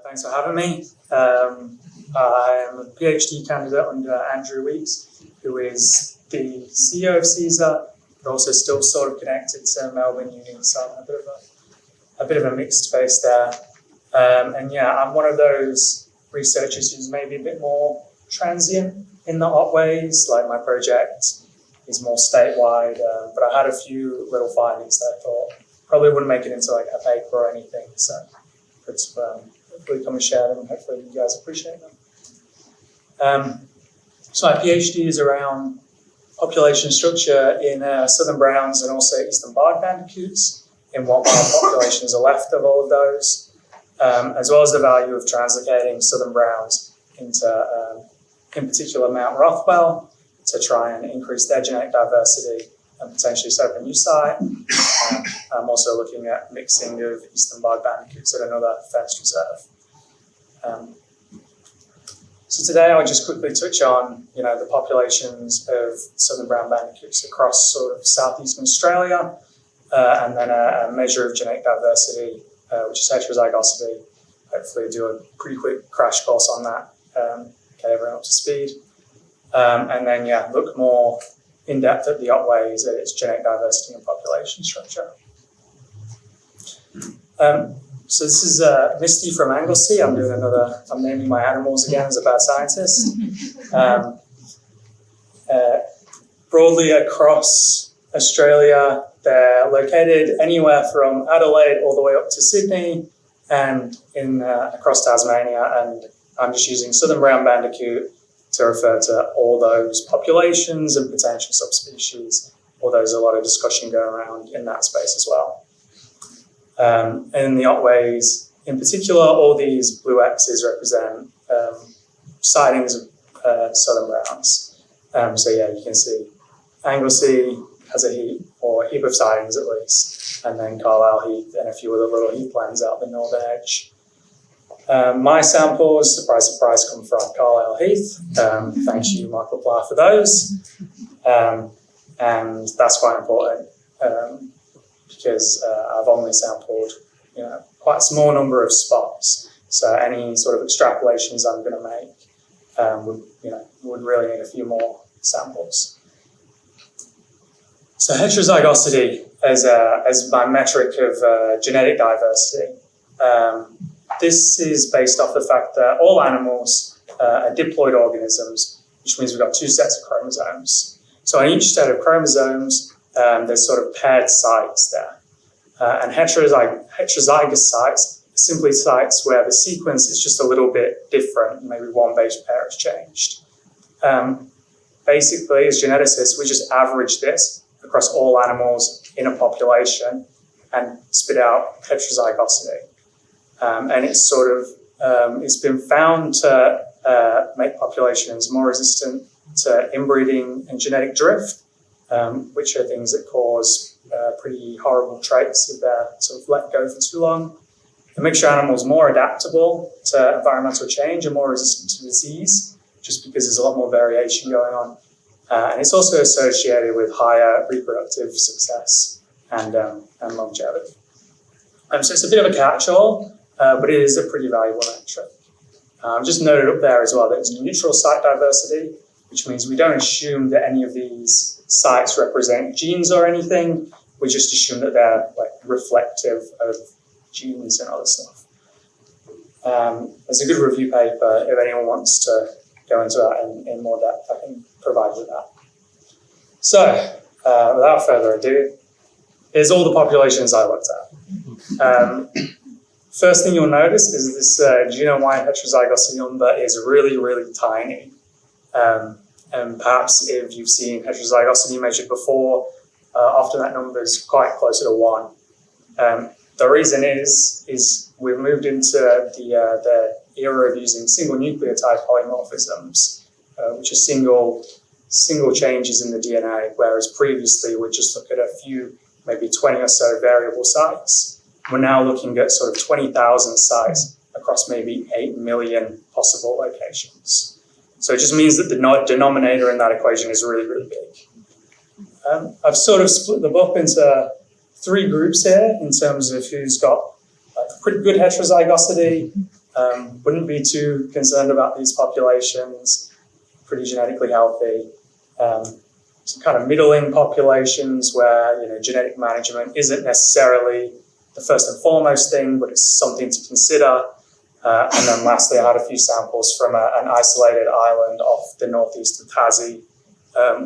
Thanks for having me. I am a PhD candidate under Andrew Weeks, who is the CEO of Cesar, but also still sort of connected to Melbourne Uni, so I'm a bit of a mixed space there. And yeah, I'm one of those researchers who's maybe a bit more transient in the Otways. Like my project is more statewide, but I had a few little findings that I thought probably wouldn't make it into like a paper or anything. So it's hopefully come and share them, and hopefully you guys appreciate them. So my PhD is around population structure in Southern Browns and also Eastern Brown Bandicoots, in what populations are left of all of those, as well as the value of translocating Southern Browns into, in particular, Mount Rothwell to try and increase their genetic diversity and potentially set up a new site. I'm also looking at mixing of Eastern Brown Bandicoots at another fenced reserve. So today I'll just quickly touch on, the populations of Southern Brown Bandicoots across sort of southeastern Australia, and then a measure of genetic diversity, which is heterozygosity. Hopefully do a pretty quick crash course on that, get everyone up to speed. And then, look more in depth at the Otways, at its genetic diversity and population structure. So this is Misty from Anglesey. I'm naming my animals again as a bad scientist. Broadly across Australia, they're located anywhere from Adelaide all the way up to Sydney and across Tasmania. And I'm just using Southern Brown Bandicoot to refer to all those populations and potential subspecies, although there's a lot of discussion going around in that space as well. And in the Otways, in particular, all these blue X's represent sightings of Southern Browns. So you can see Anglesey has a heap of sightings at least, and then Carlisle Heath and a few other little heathlands out the northern edge. My samples, surprise, surprise, come from Carlisle Heath. Thank you, Michael Plah, for those. And that's quite important because I've only sampled, quite a small number of spots. So any sort of extrapolations I'm going to make would really need a few more samples. So heterozygosity as my metric of genetic diversity. This is based off the fact that all animals are diploid organisms, which means we've got two sets of chromosomes. So on each set of chromosomes, there's sort of paired sites there. And heterozygous sites are simply sites where the sequence is just a little bit different, maybe one base pair has changed. Basically, as geneticists, we just average this across all animals in a population and spit out heterozygosity. And it's it's been found to make populations more resistant to inbreeding and genetic drift, which are things that cause pretty horrible traits if they're sort of let go for too long. It makes your animals more adaptable to environmental change and more resistant to disease, just because there's a lot more variation going on. And it's also associated with higher reproductive success and longevity. So it's a bit of a catch-all, but it is a pretty valuable metric. Just noted up there as well that it's neutral site diversity, which means we don't assume that any of these sites represent genes or anything. We just assume that they're reflective of genes and other stuff. There's a good review paper if anyone wants to go into that in more depth. I can provide with that. So, without further ado, here's all the populations I looked at. First thing you'll notice is this genome-wide heterozygosity number is really, really tiny. And perhaps if you've seen heterozygosity measured before, often that number is quite closer to 1. The reason is we've moved into the era of using single nucleotide polymorphisms, which are single changes in the DNA, whereas previously we'd just look at a few, maybe 20 or so variable sites. We're now looking at sort of 20,000 sites across maybe 8 million possible locations. So it just means that the denominator in that equation is really, really big. I've sort of split them up into 3 groups here in terms of who's got pretty good heterozygosity, Wouldn't be too concerned about these populations, pretty genetically healthy. Some kind of middling populations where, you know, genetic management isn't necessarily the first and foremost thing, but it's something to consider. And then lastly, I had a few samples from an isolated island off the northeast of Tassie,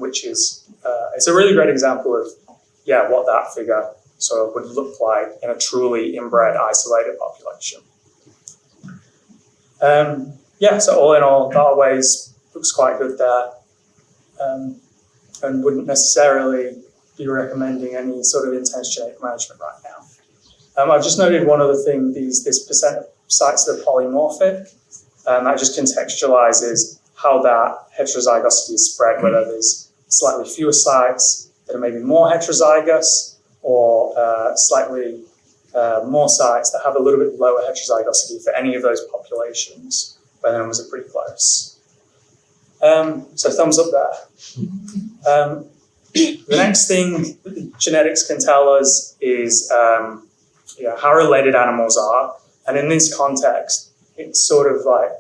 which is it's a really great example of, yeah, what that figure sort of would look like in a truly inbred isolated population. Yeah, so all in all, the Otways looks quite good there, and wouldn't necessarily be recommending any sort of intense genetic management right now. I've just noted one other thing, this percent of sites that are polymorphic. That just contextualizes how that heterozygosity is spread, whether there's slightly fewer sites that are maybe more heterozygous, or slightly more sites that have a little bit lower heterozygosity for any of those populations, where the numbers are pretty close. So thumbs up there. The next thing genetics can tell us is how related animals are. And in this context, it's sort of like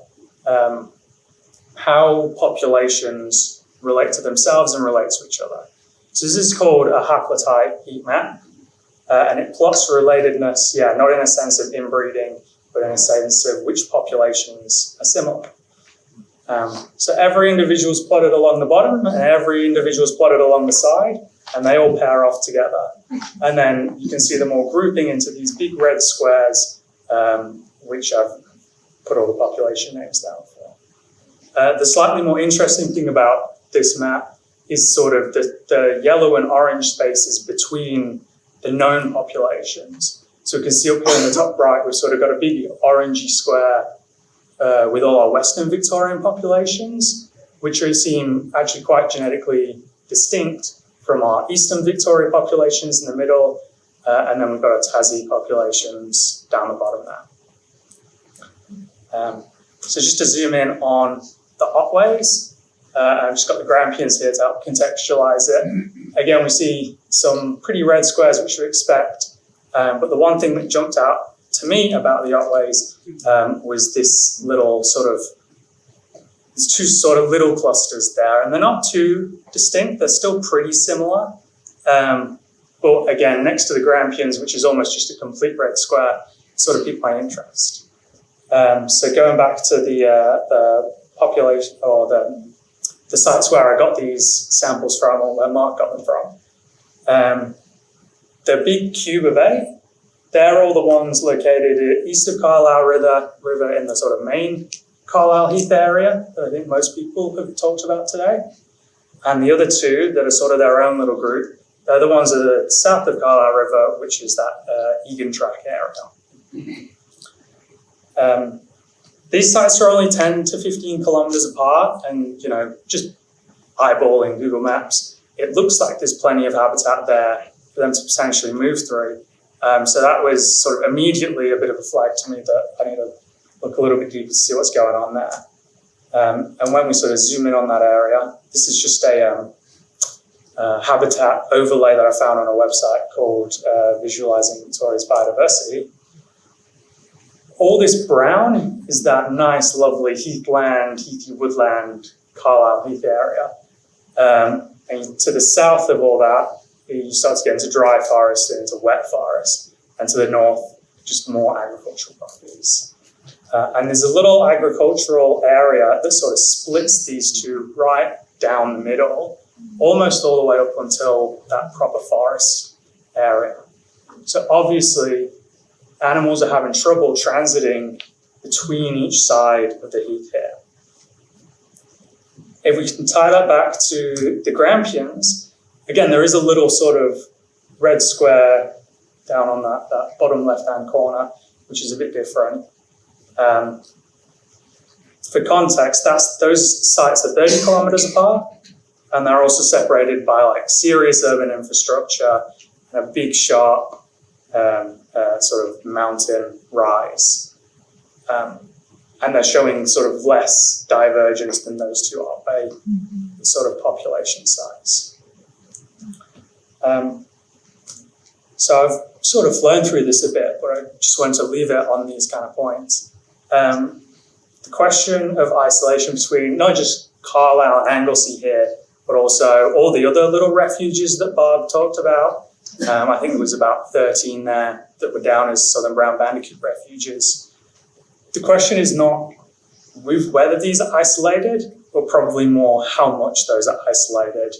how populations relate to themselves and relate to each other. So this is called a haplotype heat map. And it plots relatedness, not in a sense of inbreeding, but in a sense of which populations are similar. So every individual is plotted along the bottom, and every individual is plotted along the side, and they all pair off together. And then you can see them all grouping into these big red squares, which I've put all the population names down for. The slightly more interesting thing about this map is sort of the yellow and orange spaces between the known populations. So you can see up here in the top right, we've sort of got a big orangey square with all our Western Victorian populations, which seem actually quite genetically distinct from our Eastern Victoria populations in the middle, and then we've got our Tassie populations down the bottom there. So just to zoom in on the Otways, I've just got the Grampians here to help contextualize it. Again, we see some pretty red squares, which you expect, but the one thing that jumped out to me about the Otways was this little there's two sort of little clusters there, and they're not too distinct, they're still pretty similar. But again, next to the Grampians, which is almost just a complete red square, sort of piqued my interest. So going back to the population, or the sites where I got these samples from, or where Mark got them from, the big cube of 8, they're all the ones located east of Carlisle River in the sort of main Carlisle Heath area that I think most people have talked about today. And the other 2 that are sort of their own little group, they're the ones that are south of Carlisle River, which is that Egan Track area. These sites are only 10 to 15 kilometers apart, and just eyeballing Google Maps, it looks like there's plenty of habitat there for them to potentially move through. So that was sort of immediately a bit of a flag to me that I need to look a little bit deeper to see what's going on there. And when we sort of zoom in on that area, this is just a habitat overlay that I found on a website called Visualizing Victoria's Biodiversity. All this brown is that nice, lovely heathland, heathy woodland, Carlisle Heath area. And to the south of all that, you start to get into dry forest and into wet forest. And to the north, just more agricultural properties. And there's a little agricultural area that sort of splits these two right down the middle, almost all the way up until that proper forest area. So obviously, animals are having trouble transiting between each side of the heath here. If we can tie that back to the Grampians, again, there is a little sort of red square down on that bottom left-hand corner, which is a bit different. For context, those sites are 30 kilometers apart, and they're also separated by serious urban infrastructure and a big, sharp sort of mountain rise. And they're showing sort of less divergence than those two are by sort of population size. So I've sort of flown through this a bit, but I just wanted to leave it on these kind of points. the question of isolation between not just Carlisle and Anglesey here, but also all the other little refuges that Barb talked about. I think it was about 13 there that were down as Southern Brown Bandicoot refuges. The question is not whether these are isolated, but probably more how much those are isolated.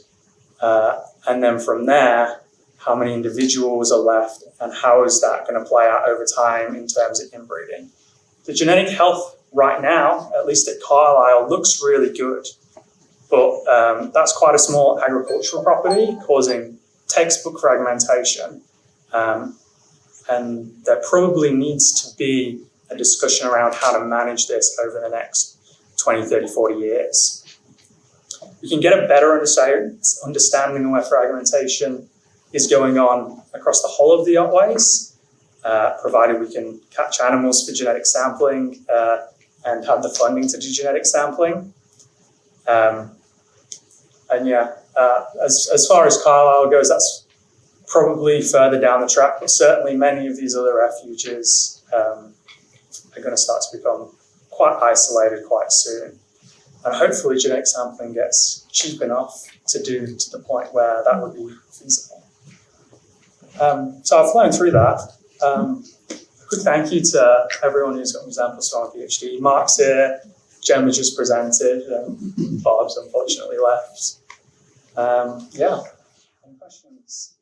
And then from there, how many individuals are left and how is that going to play out over time in terms of inbreeding. The genetic health right now, at least at Carlisle, looks really good. But that's quite a small agricultural property causing textbook fragmentation. And there probably needs to be a discussion around how to manage this over the next 20, 30, 40 years. We can get a better understanding of where fragmentation is going on across the whole of the Otways, provided we can catch animals for genetic sampling and have the funding to do genetic sampling. As far as Carlisle goes, that's probably further down the track, but certainly many of these other refuges are going to start to become quite isolated quite soon. And hopefully genetic sampling gets cheap enough to do to the point where that would be feasible. So I've flown through that. A quick thank you to everyone who's got an example from PhD. Mark's here, Gemma just presented, Bob's unfortunately left. Any questions?